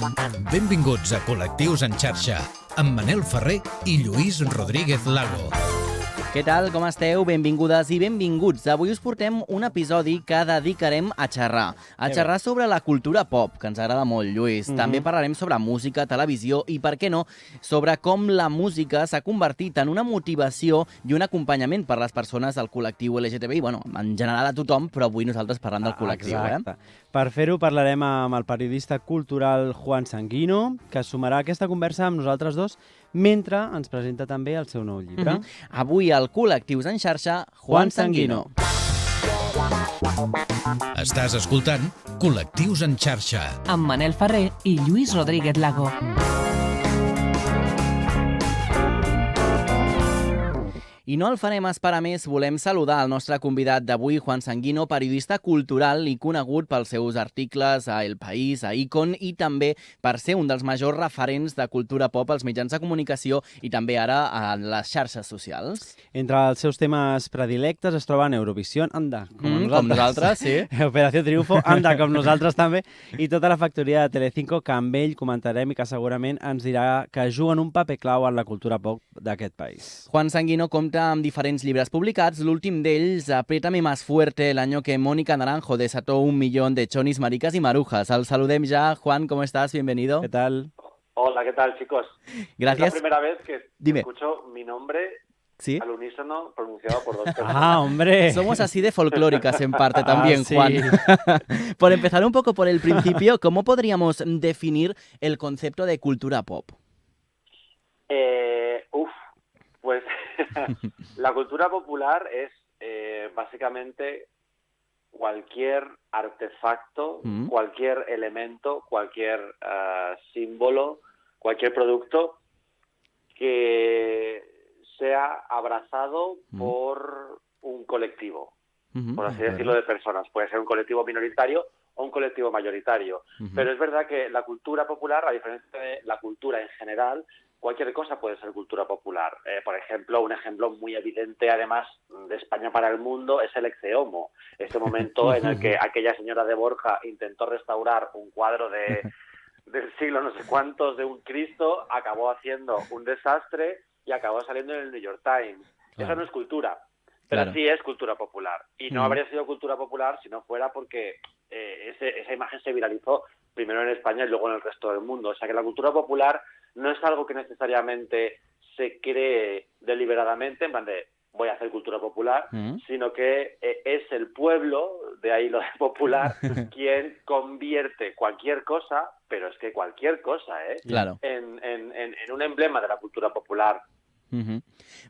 Benvinguts a Col·lectius en xarxa, amb Manel Ferrer i Lluís Rodríguez Lago. Què tal, com esteu? Benvingudes i benvinguts. Avui us portem un episodi que dedicarem a xerrar. A xerrar sobre la cultura pop, que ens agrada molt, Lluís. També parlarem sobre música, televisió i, per què no, sobre com la música s'ha convertit en una motivació i un acompanyament per les persones del col·lectiu LGTBI. Bueno, en general a tothom, però avui nosaltres parlant del col·lectiu. Exacte. Per fer-ho parlarem amb el periodista cultural Juan Sanguino, que es sumarà a aquesta conversa amb nosaltres dos mentre ens presenta també el seu nou llibre. Avui al Col·lectius en xarxa, Juan Sanguino. Estàs escoltant Col·lectius en xarxa. Amb Manel Ferrer i Lluís Rodríguez Lago. I no el farem esperar més, volem saludar el nostre convidat d'avui, Juan Sanguino, periodista cultural i conegut pels seus articles a El País, a Icon, i també per ser un dels majors referents de cultura pop als mitjans de comunicació i també ara a les xarxes socials. Entre els seus temes predilectes es troben Eurovisión, anda, Com nosaltres, sí. Operació Triunfo, anda, com nosaltres també, i tota la factoria de Telecinco, que amb ell comentarem i que segurament ens dirà que juguen un paper clau en la cultura pop d'aquest país. Juan Sanguino compta amb diferents llibres publicats, l'últim d'ells, Apriétame más fuerte, el año que Mónica Naranjo desató 1 millón de chonis, maricas y marujas. Al saludem ya. Juan, ¿cómo estás? Bienvenido. ¿Qué tal? Hola, ¿qué tal, chicos? Gracias. Es la primera vez que Dime. escucho mi nombre ¿Sí? al unísono pronunciado por dos personas. Ah, hombre. Somos así de folclóricas en parte también, sí. Juan. Por empezar un poco por el principio, ¿cómo podríamos definir el concepto de cultura pop? Pues la cultura popular es básicamente cualquier artefacto, cualquier elemento, cualquier símbolo, cualquier producto que sea abrazado por un colectivo, por así decirlo, de personas. Puede ser un colectivo minoritario o un colectivo mayoritario. Pero es verdad que la cultura popular, a diferencia de la cultura en general, cualquier cosa puede ser cultura popular. Por ejemplo, un ejemplo muy evidente, además, de España para el mundo, es el Exehomo. Ese momento en el que aquella señora de Borja intentó restaurar un cuadro del siglo no sé cuántos de un Cristo, acabó haciendo un desastre y acabó saliendo en el New York Times. Claro. Eso no es cultura, pero sí es cultura popular. Y no habría sido cultura popular si no fuera porque esa imagen se viralizó primero en España y luego en el resto del mundo. O sea que la cultura popular no es algo que necesariamente se cree deliberadamente, en plan de voy a hacer cultura popular, sino que es el pueblo, de ahí lo de popular, quien convierte cualquier cosa, pero es que cualquier cosa, Claro. en un emblema de la cultura popular.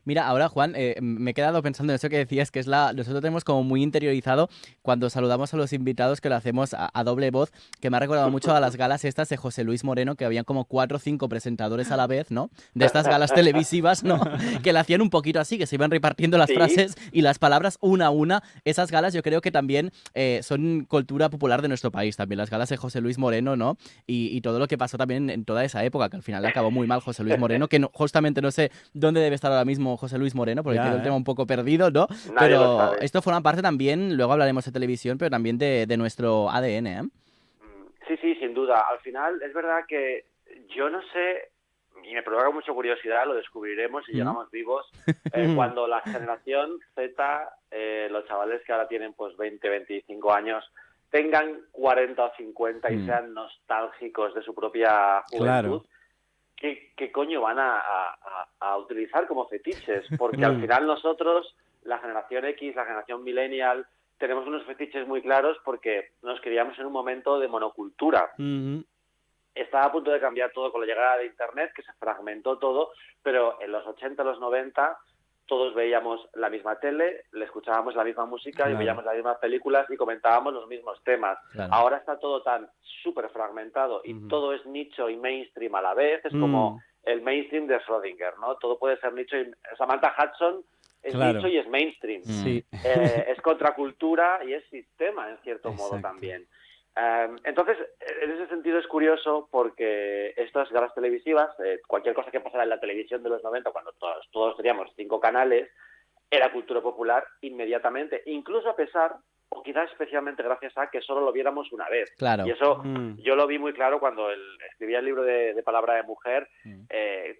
Mira, ahora, Juan, me he quedado pensando en eso que decías, que es nosotros tenemos como muy interiorizado cuando saludamos a los invitados, que lo hacemos a doble voz, que me ha recordado mucho a las galas estas de José Luis Moreno, que habían como 4 o 5 presentadores a la vez, ¿no? De estas galas televisivas, ¿no? Que la hacían un poquito así, que se iban repartiendo las frases y las palabras una a una. Esas galas yo creo que también son cultura popular de nuestro país, también las galas de José Luis Moreno, ¿no? Y todo lo que pasó también en toda esa época, que al final le acabó muy mal José Luis Moreno, que justamente no sé dónde debe estar ahora mismo José Luis Moreno, porque quedó el tema un poco perdido, ¿no? Pero esto forma parte también, luego hablaremos de televisión, pero también de nuestro ADN, ¿eh? Sí, sin duda. Al final es verdad que yo no sé, y me provoca mucha curiosidad, lo descubriremos si llegamos vivos, cuando la generación Z, los chavales que ahora tienen pues 20, 25 años, tengan 40 o 50 y sean nostálgicos de su propia juventud. Claro. ¿Qué coño van a utilizar como fetiches? Porque al final nosotros, la generación X, la generación millennial, tenemos unos fetiches muy claros porque nos criamos en un momento de monocultura. Estaba a punto de cambiar todo con la llegada de Internet, que se fragmentó todo, pero en los 80, los 90... todos veíamos la misma tele, le escuchábamos la misma música y veíamos las mismas películas y comentábamos los mismos temas. Ahora está todo tan súper fragmentado y todo es nicho y mainstream a la vez. Es como el mainstream de Schrödinger, ¿no? Todo puede ser nicho y Samantha Hudson es nicho y es mainstream. Es contracultura y es sistema, en cierto modo también. Entonces, en ese sentido es curioso porque estas galas televisivas, cualquier cosa que pasara en la televisión de los 90, cuando todos teníamos 5 canales, era cultura popular inmediatamente, incluso a pesar o quizás especialmente gracias a que solo lo viéramos una vez. Claro. Y eso yo lo vi muy claro cuando escribía el libro de Palabra de Mujer.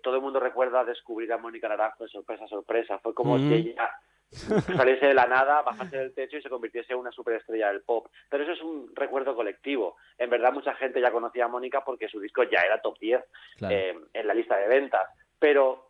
Todo el mundo recuerda descubrir a Mónica Naranjo de sorpresa a sorpresa. Fue como si ella saliese de la nada, bajase del techo y se convirtiese en una superestrella del pop. Pero eso es un recuerdo colectivo. En verdad mucha gente ya conocía a Mónica porque su disco ya era top 10 en la lista de ventas. Pero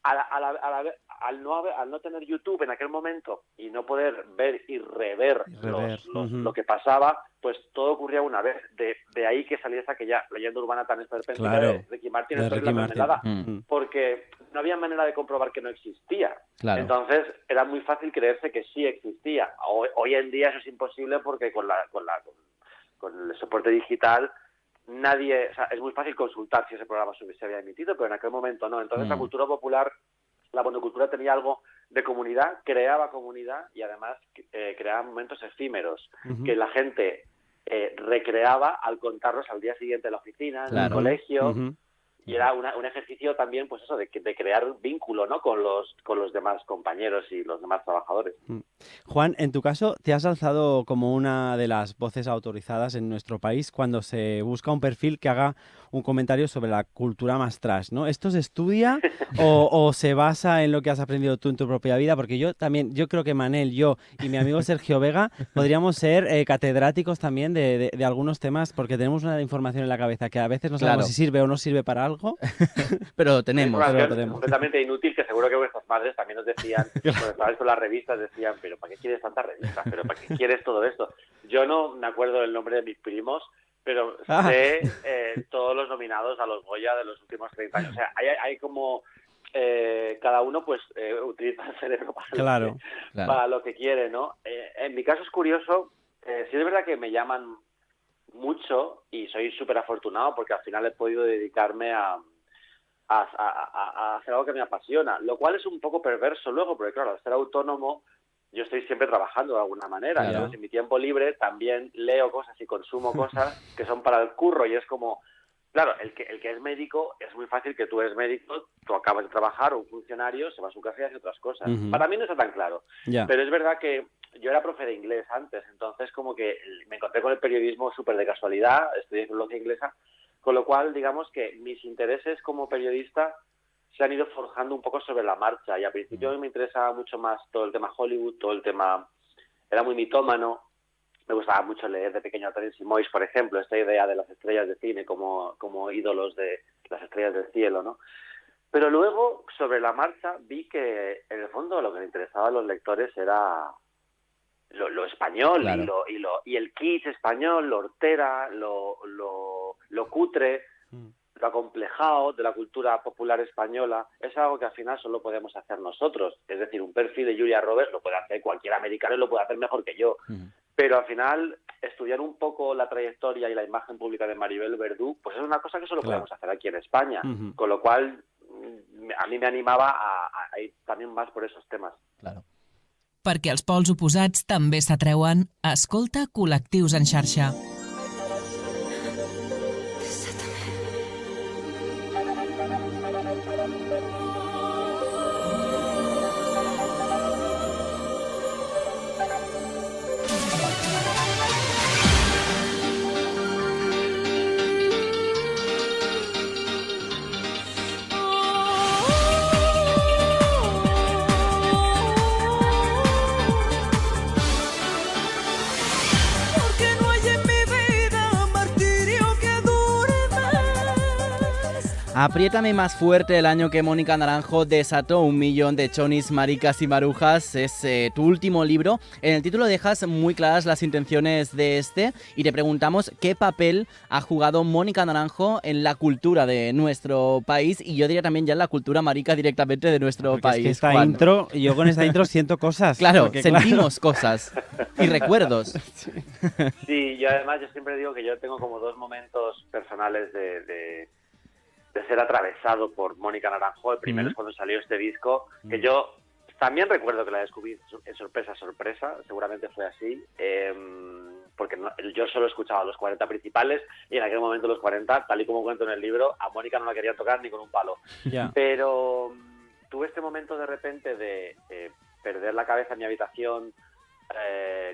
al no tener YouTube en aquel momento y no poder ver y rever lo que pasaba, pues todo ocurría una vez. De ahí que saliese aquella leyenda urbana tan esperpéntica de Ricky Martin en la mermelada, porque no había manera de comprobar que no existía. Claro. Entonces era muy fácil creerse que sí existía. Hoy en día eso es imposible porque con el soporte digital es muy fácil consultar si ese programa se había emitido, pero en aquel momento no. Entonces la cultura popular, la monocultura tenía algo de comunidad, creaba comunidad y además creaba momentos efímeros que la gente recreaba al contarlos al día siguiente en la oficina, en el colegio. Y era un ejercicio también, pues eso, de crear un vínculo, ¿no?, con los demás compañeros y los demás trabajadores. Juan, en tu caso, te has alzado como una de las voces autorizadas en nuestro país cuando se busca un perfil que haga un comentario sobre la cultura más trash, ¿no? ¿Esto se estudia o se basa en lo que has aprendido tú en tu propia vida? Porque yo creo que Manel, yo y mi amigo Sergio Vega podríamos ser catedráticos también de algunos temas porque tenemos una información en la cabeza que a veces no sabemos si sirve o no sirve para algo. Pero tenemos. Completamente inútil, que seguro que vuestras madres también nos decían, cuando estabais con las revistas, decían, pero ¿para qué quieres tantas revistas? ¿Pero para qué quieres todo esto? Yo no me acuerdo del nombre de mis primos, pero sé todos los nominados a los Goya de los últimos 30 años. O sea, hay como... cada uno pues utiliza el cerebro para lo que quiere, ¿no? En mi caso es curioso, sí es verdad que me llaman mucho y soy súper afortunado porque al final he podido dedicarme a hacer algo que me apasiona, lo cual es un poco perverso luego, porque claro, al ser autónomo yo estoy siempre trabajando de alguna manera. Entonces en mi tiempo libre también leo cosas y consumo cosas que son para el curro y es como, claro, el que es médico, es muy fácil que tú eres médico, tú acabas de trabajar, un funcionario se va a su casa y hace otras cosas. Para mí no está tan claro, pero es verdad que yo era profe de inglés antes, entonces como que me encontré con el periodismo súper de casualidad, estudié filología inglesa, con lo cual digamos que mis intereses como periodista se han ido forjando un poco sobre la marcha y al principio me interesaba mucho más todo el tema Hollywood, todo el tema, era muy mitómano, me gustaba mucho leer de pequeño a Terence Moyes, por ejemplo, esta idea de las estrellas de cine como ídolos de las estrellas del cielo, ¿no? Pero luego, sobre la marcha, vi que en el fondo lo que le interesaba a los lectores era lo español, y el kitsch español, lo hortera, lo cutre, lo acomplejado de la cultura popular española. Es algo que al final solo podemos hacer nosotros. Es decir, un perfil de Julia Roberts lo puede hacer cualquier americano y lo puede hacer mejor que yo. Pero al final, estudiar un poco la trayectoria y la imagen pública de Maribel Verdú, pues es una cosa que solo podemos hacer aquí en España. Con lo cual, a mí me animaba a ir también más por esos temas. Claro. Perquè els pols oposats també s'atreuen, escolta Col·lectius en xarxa. Apriétame más fuerte, el año que Mónica Naranjo desató 1 millón de chonis, maricas y marujas, es tu último libro. En el título dejas muy claras las intenciones de este y te preguntamos qué papel ha jugado Mónica Naranjo en la cultura de nuestro país y yo diría también ya en la cultura marica directamente de nuestro país. Es que yo con esta intro siento cosas. Claro, sentimos cosas y recuerdos. Sí, yo además yo siempre digo que yo tengo como 2 momentos personales de ser atravesado por Mónica Naranjo. El primero es cuando salió este disco, que yo también recuerdo que la descubrí en sorpresa, seguramente fue así, porque yo solo escuchaba los 40 principales y en aquel momento los 40, tal y como cuento en el libro, a Mónica no la quería tocar ni con un palo. Pero tuve este momento de repente de perder la cabeza en mi habitación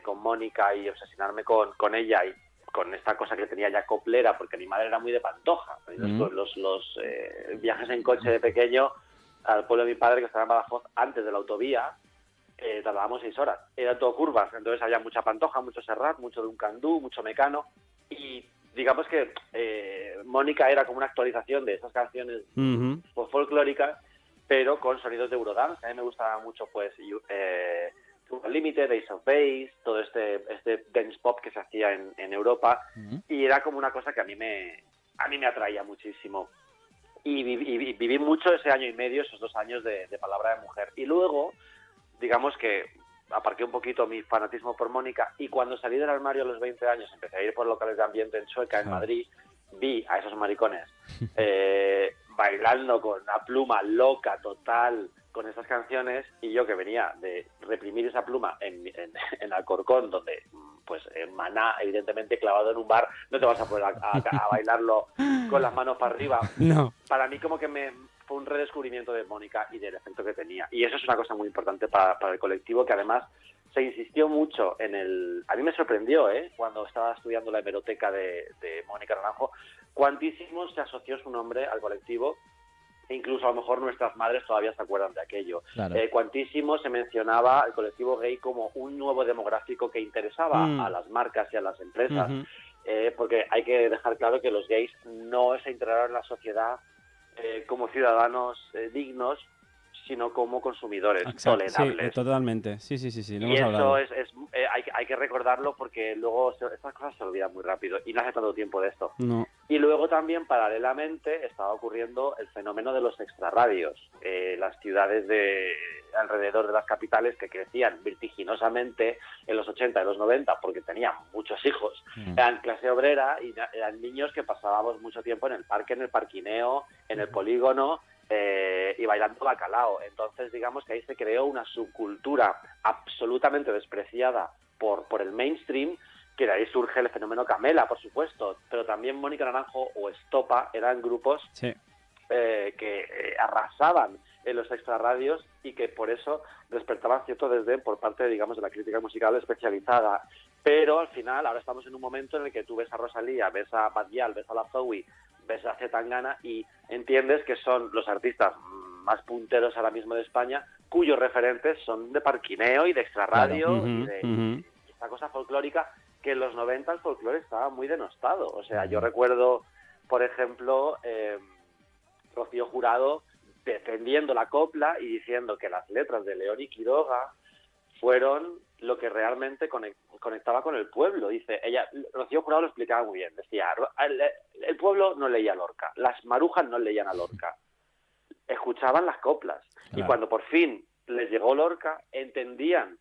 con Mónica y obsesionarme con ella y con esta cosa que tenía ya coplera, porque mi madre era muy de Pantoja. Los viajes en coche de pequeño al pueblo de mi padre, que estaba en Badajoz, antes de la autovía, tardábamos 6 horas. Eran todo curvas, entonces había mucha Pantoja, mucho Serrat, mucho Duncandú, mucho Mecano, y digamos que Mónica era como una actualización de esas canciones folclóricas, pero con sonidos de Eurodance. A mí me gustaba mucho, pues, Limited, Ace of Base, todo este dance pop que se hacía en Europa, y era como una cosa que a mí me atraía muchísimo. Y viví mucho ese año y medio, esos 2 años de Palabra de Mujer. Y luego, digamos que aparqué un poquito mi fanatismo por Mónica, y cuando salí del armario a los 20 años, empecé a ir por locales de ambiente en Chueca, en Madrid, vi a esos maricones bailando con una pluma loca total con esas canciones, y yo, que venía de reprimir esa pluma en Alcorcón, donde pues en Maná, evidentemente clavado en un bar, no te vas a poner a bailarlo con las manos para arriba. No. Para mí como que fue un redescubrimiento de Mónica y del efecto que tenía, y eso es una cosa muy importante para el colectivo, que además se insistió mucho a mí me sorprendió, cuando estaba estudiando la hemeroteca de Mónica Naranjo, cuantísimo se asoció su nombre al colectivo. Incluso a lo mejor nuestras madres todavía se acuerdan de aquello. Claro. Cuantísimo se mencionaba al colectivo gay como un nuevo demográfico que interesaba a las marcas y a las empresas, porque hay que dejar claro que los gays no se integraron en la sociedad como ciudadanos dignos, sino como consumidores tolerables. Sí, totalmente. Sí, lo y hemos hablado. Eso hay que recordarlo, porque luego estas cosas se olvidan muy rápido y no hace tanto tiempo de esto. No. Y luego también, paralelamente, estaba ocurriendo el fenómeno de los extrarradios. Las ciudades alrededor de las capitales, que crecían vertiginosamente en los 80 y los 90 porque tenían muchos hijos, eran clase obrera y eran niños que pasábamos mucho tiempo en el parque, en el parquineo, en el polígono, y bailando bacalao. Entonces, digamos que ahí se creó una subcultura absolutamente despreciada por el mainstream, que de ahí surge el fenómeno Camela, por supuesto, pero también Mónica Naranjo o Estopa eran grupos que arrasaban en los extrarradios, y que por eso despertaban cierto desdén por parte, digamos, de la crítica musical especializada. Pero al final, ahora estamos en un momento en el que tú ves a Rosalía, ves a Badial, ves a la Zoe, ves a Zetangana, y entiendes que son los artistas más punteros ahora mismo de España, cuyos referentes son de parquineo y de extrarradio, y de esta cosa folclórica, que en los 90 el folclore estaba muy denostado. O sea, yo recuerdo, por ejemplo, Rocío Jurado defendiendo la copla y diciendo que las letras de León y Quiroga fueron lo que realmente conectaba con el pueblo. Dice ella, Rocío Jurado lo explicaba muy bien, decía, el pueblo no leía a Lorca, las marujas no leían a Lorca, escuchaban las coplas. Claro. Y cuando por fin les llegó Lorca, entendían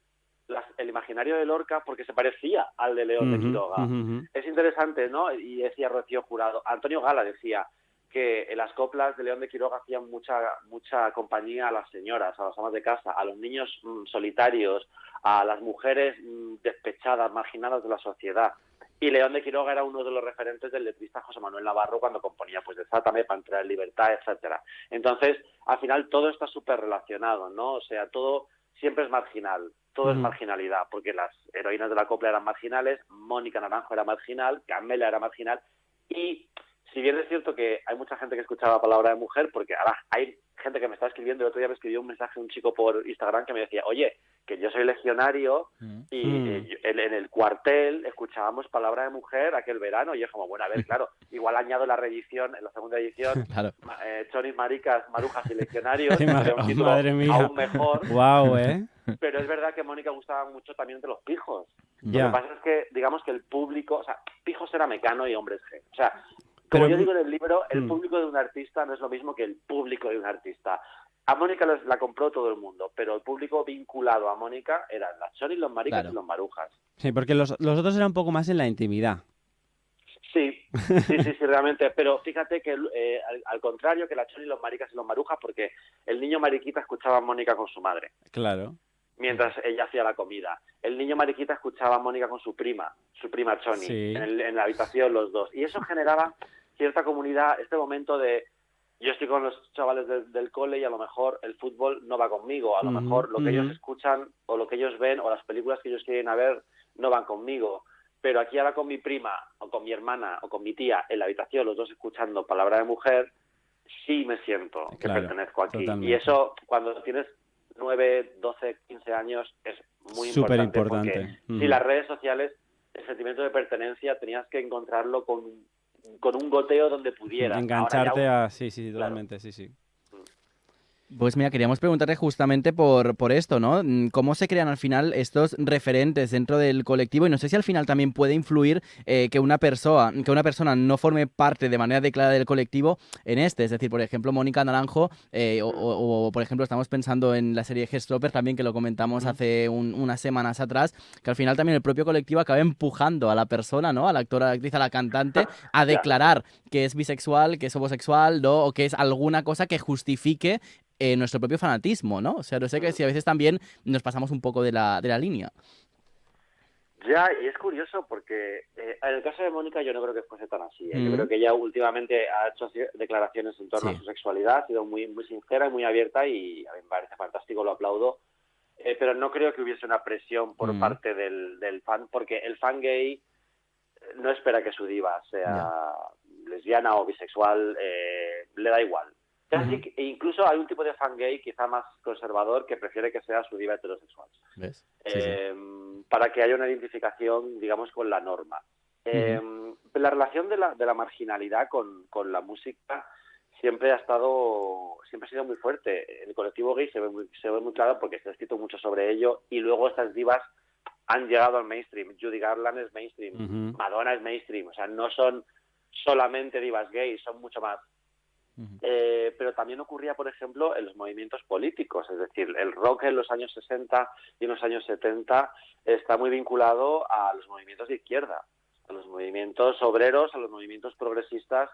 el imaginario de Lorca porque se parecía al de León de Quiroga. Es interesante, ¿no? Y decía Rocío Jurado, Antonio Gala decía que en las coplas de León de Quiroga hacían mucha compañía a las señoras, a las amas de casa, a los niños solitarios, a las mujeres despechadas, marginadas de la sociedad. Y León de Quiroga era uno de los referentes del letrista José Manuel Navarro cuando componía pues Desátame, para entrar en libertad, etcétera. Entonces, al final todo está súper relacionado, ¿no? O sea, todo siempre es marginal, todo es marginalidad, porque las heroínas de la copla eran marginales, Mónica Naranjo era marginal, Camela era marginal, y si bien es cierto que hay mucha gente que escuchaba Palabra de Mujer, porque ahora hay gente que me está escribiendo, el otro día me escribió un mensaje un chico por Instagram que me decía, oye, que yo soy legionario y en el cuartel escuchábamos Palabra de Mujer aquel verano, y yo como, bueno, a ver, claro, igual añado la reedición, en la segunda edición, claro. Chonis, maricas, marujas y legionarios, un título madre mía, aún mejor. Wow, Pero es verdad que Mónica gustaba mucho también de los pijos. Ya. Lo que pasa es que, digamos que el público, o sea, pijos era Mecano y Hombres G. O sea, como yo digo en el libro, el público de un artista no es lo mismo que el público de un artista. A Mónica la compró todo el mundo, pero el público vinculado a Mónica eran las chonis, los maricas y los marujas. Sí, porque los otros eran un poco más en la intimidad. Sí, realmente. Pero fíjate que al contrario que las chonis, los maricas y los marujas, porque el niño mariquita escuchaba a Mónica con su madre. Claro. Mientras ella hacía la comida. El niño mariquita escuchaba a Mónica con su prima Choni, en la habitación los dos. Y eso generaba cierta comunidad, este momento de yo estoy con los chavales del cole y a lo mejor el fútbol no va conmigo, a lo mejor lo que ellos escuchan o lo que ellos ven o las películas que ellos quieren ver no van conmigo. Pero aquí ahora con mi prima o con mi hermana o con mi tía en la habitación, los dos escuchando Palabra de Mujer, sí me siento que pertenezco aquí. Totalmente. Y eso, cuando tienes 9, 12, 15 años, es muy Súper importante. importante. Porque si las redes sociales, el sentimiento de pertenencia, tenías que encontrarlo con un goteo donde pudieras. Engancharte a... Sí, totalmente, claro. sí. Pues mira, queríamos preguntarte justamente por esto, ¿no? ¿Cómo se crean al final estos referentes dentro del colectivo? Y no sé si al final también puede influir que una persona no forme parte de manera declarada del colectivo en este. Es decir, por ejemplo, Mónica Naranjo, o por ejemplo, estamos pensando en la serie Heartstopper también, que lo comentamos hace unas semanas atrás, que al final también el propio colectivo acaba empujando a la persona, ¿no? A la actora, a la actriz, a la cantante, a declarar que es bisexual, que es homosexual, ¿no? O que es alguna cosa que justifique nuestro propio fanatismo, ¿no? O sea, no sé que si a veces también nos pasamos un poco de la línea. Ya, y es curioso porque en el caso de Mónica yo no creo que fuese tan así. Yo creo que ella últimamente ha hecho declaraciones en torno a su sexualidad, ha sido muy, muy sincera y muy abierta y a mí me parece fantástico, lo aplaudo. Pero no creo que hubiese una presión por parte del fan, porque el fan gay no espera que su diva sea lesbiana o bisexual, le da igual. E incluso hay un tipo de fan gay quizá más conservador que prefiere que sea su diva heterosexual. ¿Ves? Para que haya una identificación, digamos, con la norma. La relación de la marginalidad con la música siempre ha sido muy fuerte. En el colectivo gay se ve muy claro porque se ha escrito mucho sobre ello y luego estas divas han llegado al mainstream. Judy Garland es mainstream, Madonna es mainstream, o sea, no son solamente divas gays, son mucho más. Pero también ocurría, por ejemplo, en los movimientos políticos, es decir, el rock en los años 60 y en los años 70 está muy vinculado a los movimientos de izquierda, a los movimientos obreros, a los movimientos progresistas,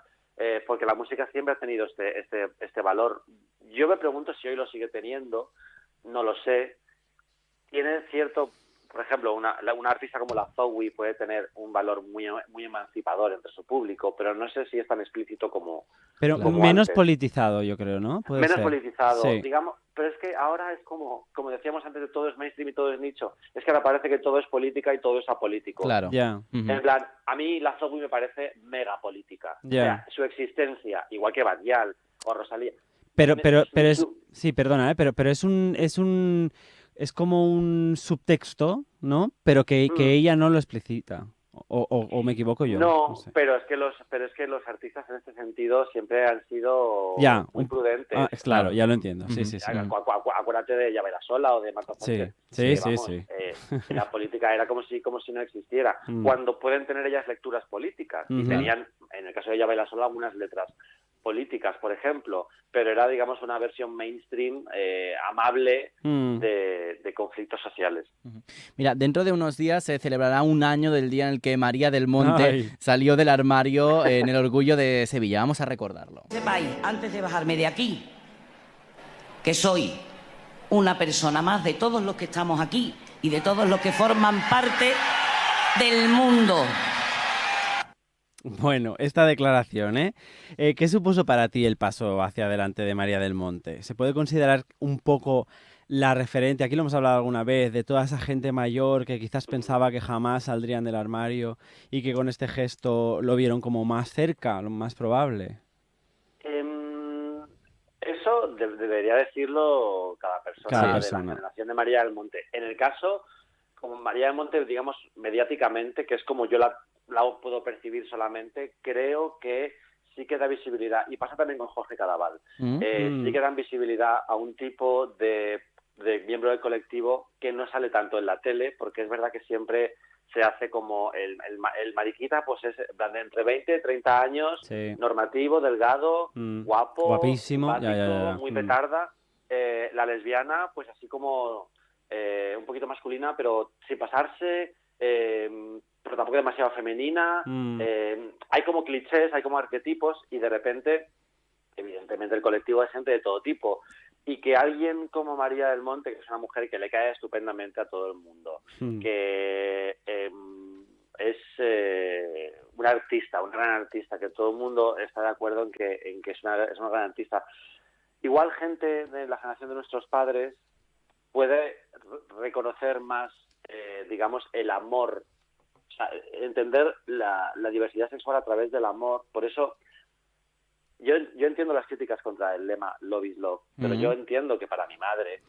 porque la música siempre ha tenido este valor. Yo me pregunto si hoy lo sigue teniendo, no lo sé. Tiene cierto... Por ejemplo, una artista como la Zoe puede tener un valor muy, muy emancipador entre su público, pero no sé si es tan explícito como... Pero como menos antes. Politizado, yo creo, ¿no? Menos ser. politizado, Sí. digamos, pero es que ahora es como decíamos antes, de todo es mainstream y todo es nicho. Es que ahora parece que todo es política y todo es apolítico. Claro. Ya. En plan, a mí la Zoe me parece mega política. O sea, su existencia, igual que Badial o Rosalía. Pero es... Sí, perdona, pero es como un subtexto, ¿no? Pero que ella no lo explicita. O me equivoco yo. No, sé. pero es que los artistas en este sentido siempre han sido muy prudentes. Claro, ya lo entiendo. Sí. Acuérdate de Yabela Sola o de Marta Sánchez. Sí. La política era como si no existiera. Cuando pueden tener ellas lecturas políticas. Y tenían, en el caso de Yabela Sola, algunas letras políticas, por ejemplo, pero era, digamos, una versión mainstream amable de conflictos sociales. Mira, dentro de unos días se celebrará un año del día en el que María del Monte salió del armario en el Orgullo de Sevilla. Vamos a recordarlo. Sepáis, antes de bajarme de aquí, que soy una persona más de todos los que estamos aquí y de todos los que forman parte del mundo. Bueno, esta declaración, ¿qué supuso para ti el paso hacia adelante de María del Monte? ¿Se puede considerar un poco la referente, aquí lo hemos hablado alguna vez, de toda esa gente mayor que quizás pensaba que jamás saldrían del armario y que con este gesto lo vieron como más cerca, lo más probable? Eso debería decirlo cada persona de la generación de María del Monte. En el caso, como María del Monte, digamos, mediáticamente, que es como yo la puedo percibir solamente, creo que sí que da visibilidad, y pasa también con Jorge Cadaval, sí que dan visibilidad a un tipo de miembro del colectivo que no sale tanto en la tele, porque es verdad que siempre se hace como el mariquita, pues es de entre 20 y 30 años, normativo, delgado, guapo, guapísimo, muy petarda. La lesbiana, pues así como un poquito masculina, pero sin pasarse, pero tampoco demasiado femenina. Hay como clichés, hay como arquetipos, y de repente, evidentemente, el colectivo es gente de todo tipo. Y que alguien como María del Monte, que es una mujer que le cae estupendamente a todo el mundo, que es una artista, una gran artista, que todo el mundo está de acuerdo en que es una gran artista. Igual gente de la generación de nuestros padres puede reconocer más, digamos, el amor, o sea, entender la diversidad sexual a través del amor. Por eso yo entiendo las críticas contra el lema Love is Love, pero yo entiendo que para mi madre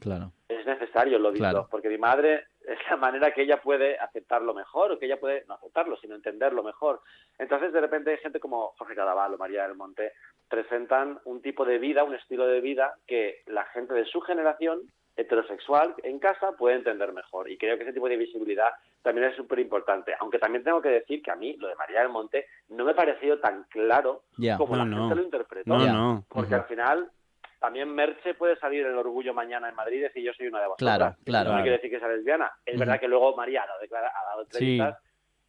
es necesario Love is Love, porque mi madre es la manera que ella puede aceptarlo mejor, o que ella puede no aceptarlo, sino entenderlo mejor. Entonces, de repente, gente como Jorge Cadaval o María del Monte presentan un tipo de vida, un estilo de vida que la gente de su generación heterosexual en casa puede entender mejor, y creo que ese tipo de visibilidad también es súper importante, aunque también tengo que decir que a mí lo de María del Monte no me ha parecido tan claro como la gente lo interpretó, porque al final también Merche puede salir en el Orgullo mañana en Madrid y decir yo soy una de vosotras, claro. No quiere decir que sea lesbiana, es verdad que luego María ha dado entrevistas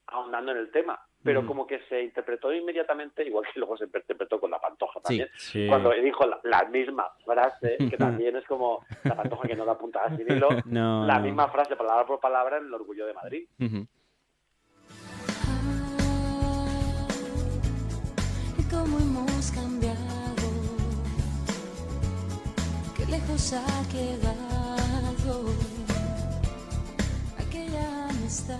ahondando en el tema, pero como que se interpretó inmediatamente, igual que luego se interpretó con la Pantoja también, cuando dijo la misma frase, que también es como la Pantoja que no da puntada sin hilo, misma frase, palabra por palabra, en el Orgullo de Madrid. ¿Cómo hemos cambiado? Qué lejos ha quedado aquella amistad.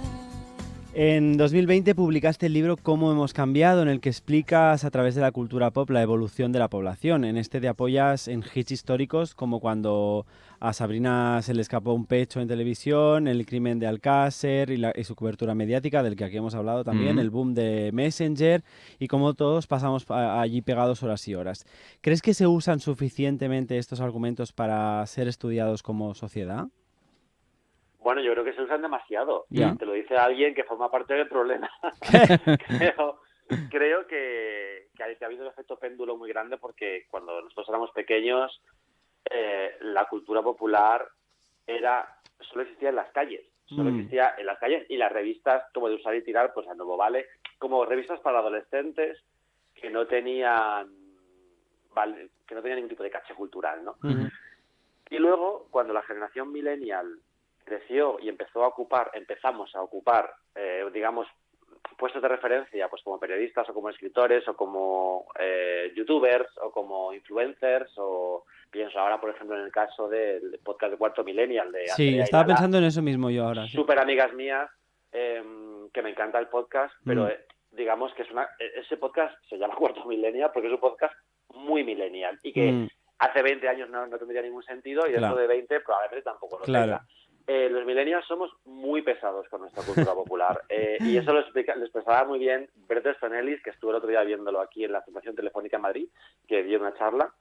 En 2020 publicaste el libro Cómo hemos cambiado, en el que explicas a través de la cultura pop la evolución de la población. En este te apoyas en hits históricos como cuando a Sabrina se le escapó un pecho en televisión, el crimen de Alcácer y su cobertura mediática, del que aquí hemos hablado también, el boom de Messenger y cómo todos pasamos allí pegados horas y horas. ¿Crees que se usan suficientemente estos argumentos para ser estudiados como sociedad? Bueno, yo creo que se usan demasiado. Te lo dice alguien que forma parte del problema. Creo que ha habido un efecto péndulo muy grande, porque cuando nosotros éramos pequeños, la cultura popular solo existía en las calles. Solo existía en las calles, y las revistas como de Usar y Tirar, pues a Nuevo Vale, como revistas para adolescentes que no tenían ningún tipo de caché cultural, ¿no? Y luego, cuando la generación millennial creció y empezamos a ocupar, digamos, puestos de referencia, pues como periodistas o como escritores o como youtubers o como influencers, o pienso ahora, por ejemplo, en el caso del podcast de Cuarto Millennial de Andrea estaba Ayala, pensando en eso mismo yo ahora. súper amigas mías, que me encanta el podcast, pero digamos que ese podcast se llama Cuarto Millennial porque es un podcast muy millennial y que hace 20 años no tendría ningún sentido, y dentro de 20 probablemente tampoco lo tenga. Los millennials somos muy pesados con nuestra cultura popular, y eso lo expresaba muy bien Berto Stonelis, que estuve el otro día viéndolo aquí en la Fundación Telefónica en Madrid, que dio una charla,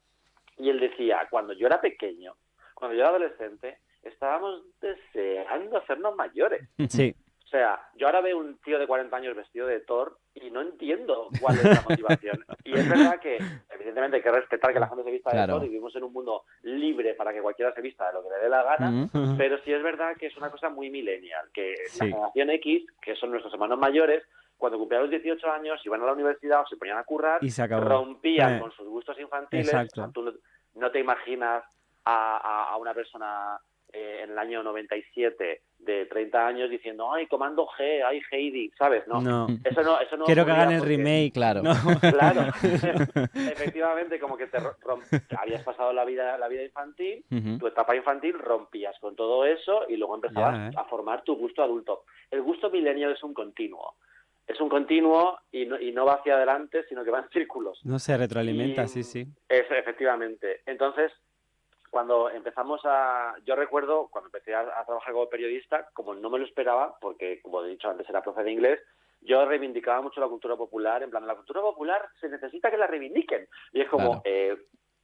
y él decía: cuando yo era pequeño, cuando yo era adolescente, estábamos deseando hacernos mayores. Sí. O sea, yo ahora veo un tío de 40 años vestido de Thor y no entiendo cuál es la motivación. Y es verdad que, evidentemente, hay que respetar que la gente se vista de Thor, y vivimos en un mundo libre para que cualquiera se vista de lo que le dé la gana, pero sí es verdad que es una cosa muy millennial, que la generación X, que son nuestros hermanos mayores, cuando cumplían los 18 años, iban a la universidad o se ponían a currar, y se acabó. Rompían con sus gustos infantiles. Exacto. O sea, tú no te imaginas a una persona en el año 97 de 30 años diciendo: ay, Comando G, ay, Heidi, ¿sabes? No. Eso no quiero que hagan el porque... remake. Claro. No. Claro. Efectivamente, como que habías pasado la vida infantil, tu etapa infantil, rompías con todo eso y luego empezabas a formar tu gusto adulto. El gusto millennial es un continuo. Es un continuo y no va hacia adelante, sino que va en círculos. No se retroalimenta, sí. Efectivamente. Entonces, cuando yo recuerdo, cuando empecé a trabajar como periodista, como no me lo esperaba, porque, como he dicho antes, era profe de inglés, yo reivindicaba mucho la cultura popular, en plan, la cultura popular se necesita que la reivindiquen. Y es como,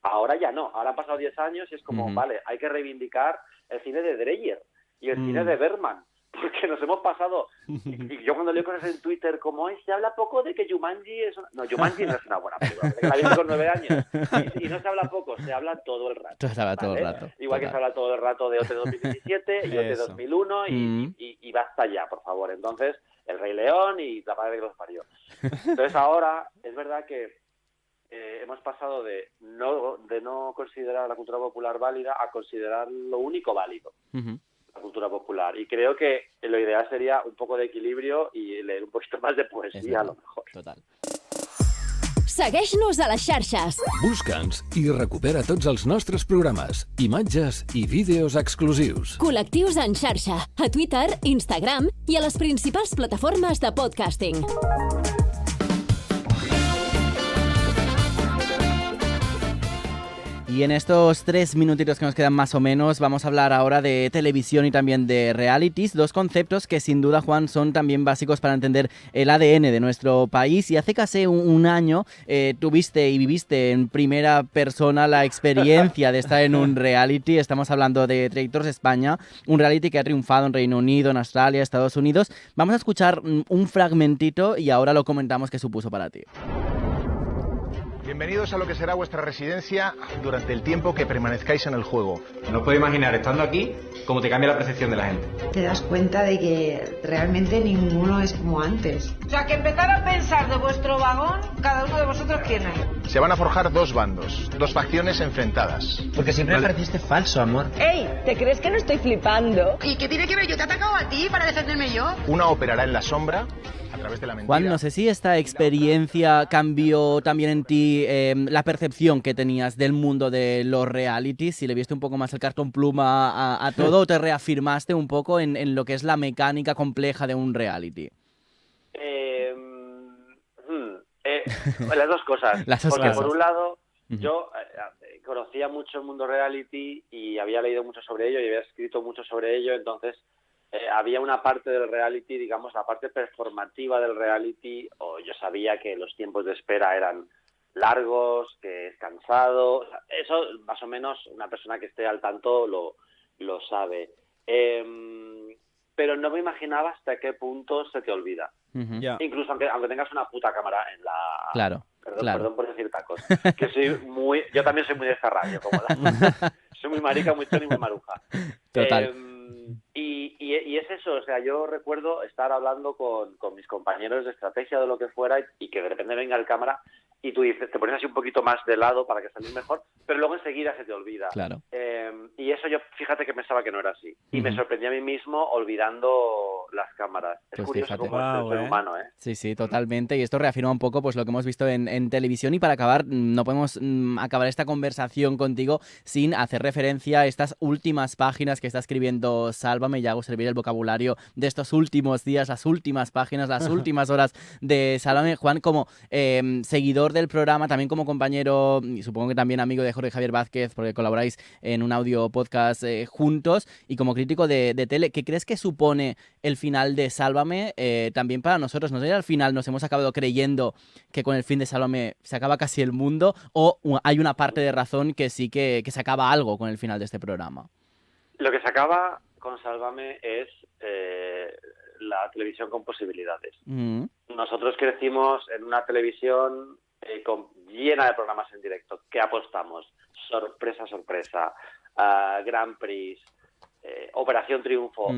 ahora ya no, ahora han pasado 10 años y es como, vale, hay que reivindicar el cine de Dreyer y el cine de Bergman, porque nos hemos pasado. Y yo cuando leo cosas en Twitter como: se habla poco de que Jumanji es una... No, Jumanji no es una buena película, porque la vi con 9 años. Y no se habla poco, se habla todo el rato. Todo el rato. Igual que se habla todo el rato de OT 2017 y OT 2001 y basta ya, por favor. Entonces, El Rey León y la madre que los parió. Entonces ahora, es verdad que hemos pasado de no considerar la cultura popular válida a considerar lo único válido. la cultura popular. Y creo que lo ideal sería un poco de equilibrio y leer un poquito más de poesía, a lo mejor. Total. Segueix-nos a les xarxes. Busca'ns i recupera tots els nostres programes, imatges i vídeos exclusius. Col·lectius en xarxa, a Twitter, Instagram i a les principals plataformes de podcasting. Y en estos 3 minutitos que nos quedan más o menos, vamos a hablar ahora de televisión y también de realities, 2 conceptos que sin duda, Juan, son también básicos para entender el ADN de nuestro país. Y hace casi un año tuviste y viviste en primera persona la experiencia de estar en un reality. Estamos hablando de Traitors España, un reality que ha triunfado en Reino Unido, en Australia, Estados Unidos. Vamos a escuchar un fragmentito y ahora lo comentamos qué supuso para ti. Bienvenidos a lo que será vuestra residencia durante el tiempo que permanezcáis en el juego. No puedo imaginar, estando aquí, cómo te cambia la percepción de la gente. Te das cuenta de que realmente ninguno es como antes. O sea, que empezar a pensar de vuestro vagón, cada uno de vosotros quién es. Se van a forjar 2 bandos, 2 facciones enfrentadas. Porque siempre pareciste falso, amor. ¡Ey! ¿Te crees que no estoy flipando? ¿Y qué tiene que ver? ¿Yo te he atacado a ti para defenderme yo? Una operará en la sombra, a través de la mentira. Juan, no sé si esta experiencia cambió también en ti la percepción que tenías del mundo de los realities, si le viste un poco más el cartón pluma a todo o te reafirmaste un poco en lo que es la mecánica compleja de un reality. Las dos cosas. Las dos Porque cosas. por un lado, yo conocía mucho el mundo reality y había leído mucho sobre ello y había escrito mucho sobre ello, entonces había una parte del reality, digamos, la parte performativa del reality, o yo sabía que los tiempos de espera eran largos, que es cansado, o sea, eso más o menos una persona que esté al tanto lo sabe. Pero no me imaginaba hasta qué punto se te olvida. Ya. Incluso aunque tengas una puta cámara en la... Claro. Perdón por decir tacos. Que yo también soy muy de esta radio, soy muy marica, muy choni y muy maruja. Total. Y es eso, o sea, yo recuerdo estar hablando con mis compañeros de estrategia o de lo que fuera y que de repente venga el cámara y tú dices, te pones así un poquito más de lado para que salga mejor, pero luego enseguida se te olvida. Claro. Y eso yo, fíjate que pensaba que no era así. Y me sorprendí a mí mismo olvidando las cámaras. Es Pues curioso fíjate. cómo es el ser humano, ¿eh? Sí, totalmente. Y esto reafirma un poco pues lo que hemos visto en televisión. Y para acabar, no podemos acabar esta conversación contigo sin hacer referencia a estas últimas páginas que está escribiendo Sálvame. Ya hago servir el vocabulario de estos últimos días, las últimas páginas, las últimas horas de Sálvame. Juan, como seguidor del programa, también como compañero y supongo que también amigo de Jorge Javier Vázquez, porque colaboráis en un audio podcast juntos, y como crítico de tele, ¿qué crees que supone el final de Sálvame también para nosotros? ¿No sé si al final nos hemos acabado creyendo que con el fin de Sálvame se acaba casi el mundo, o hay una parte de razón que sí que se acaba algo con el final de este programa? Lo que se acaba con Sálvame es la televisión con posibilidades. Nosotros crecimos en una televisión llena de programas en directo. ¿Qué apostamos? Sorpresa, Grand Prix, Operación Triunfo.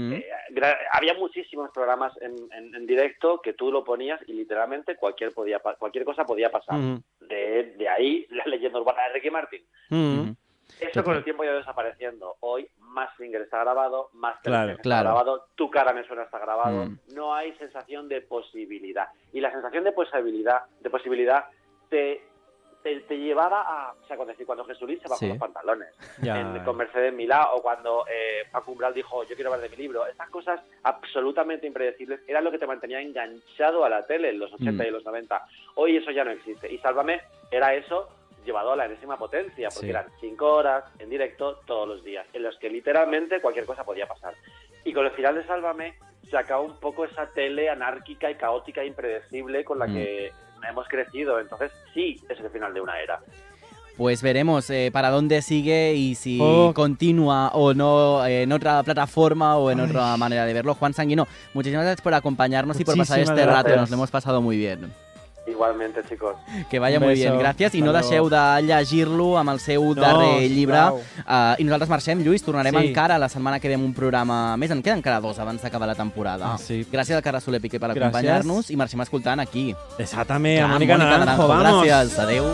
Había muchísimos programas en directo que tú lo ponías y literalmente cualquier cosa podía pasar. De ahí la leyenda urbana de Ricky Martin. Esto con el tiempo ya desapareciendo. Hoy más Singer está grabado, más Telefilm está grabado, Tu cara me suena está grabado. No hay sensación de posibilidad. Y la sensación de posibilidad te llevaba a... O sea, cuando Jesulín se bajó los pantalones con Mercedes Milá, o cuando Paco Umbral dijo yo quiero hablar de mi libro. Estas cosas absolutamente impredecibles eran lo que te mantenía enganchado a la tele en los 80 y los 90. Hoy eso ya no existe. Y Sálvame era eso llevado a la enésima potencia, porque eran 5 horas en directo todos los días, en los que literalmente cualquier cosa podía pasar. Y con el final de Sálvame se acaba un poco esa tele anárquica y caótica e impredecible con la que hemos crecido. Entonces sí, es el final de una era. Pues veremos para dónde sigue y si continúa o no en otra plataforma o en otra manera de verlo. Juan Sanguino, muchísimas gracias por acompañarnos y por pasar este rato. Nos lo hemos pasado muy bien. Igualmente, chicos. Que vaya molt bé, gràcies. I no deixeu de llegir-lo amb el seu darrer llibre. I nosaltres marxem, Lluís, tornarem encara la setmana que ve amb un programa més. En queden encara 2 abans d'acabar la temporada. Gràcies al Carles Soler Piqué per acompanyar-nos i marxem escoltant aquí. Exactament, a Mònica Naranjo, vamos. Gràcies, adeu.